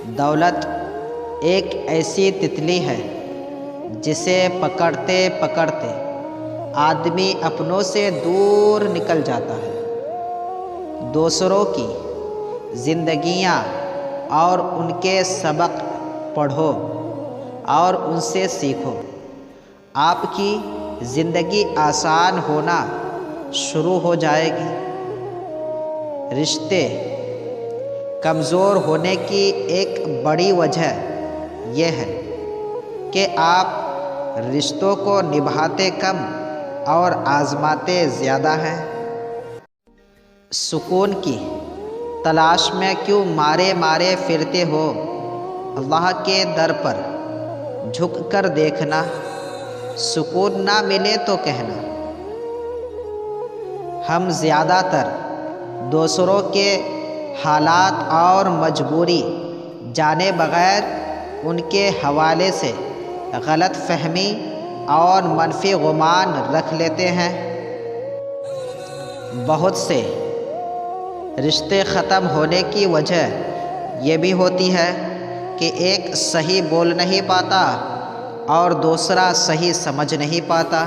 دولت ایک ایسی تتلی ہے جسے پکڑتے پکڑتے آدمی اپنوں سے دور نکل جاتا ہے۔ دوسروں کی زندگیاں اور ان کے سبق پڑھو اور ان سے سیکھو، آپ کی زندگی آسان ہونا شروع ہو جائے گی۔ رشتے کمزور ہونے کی ایک بڑی وجہ یہ ہے کہ آپ رشتوں کو نبھاتے کم اور آزماتے زیادہ ہیں۔ سکون کی تلاش میں کیوں مارے مارے پھرتے ہو؟ اللہ کے در پر جھک کر دیکھنا، سکون نہ ملے تو کہنا۔ ہم زیادہ تر دوسروں کے حالات اور مجبوری جانے بغیر ان کے حوالے سے غلط فہمی اور منفی گمان رکھ لیتے ہیں۔ بہت سے رشتے ختم ہونے کی وجہ یہ بھی ہوتی ہے کہ ایک صحیح بول نہیں پاتا اور دوسرا صحیح سمجھ نہیں پاتا۔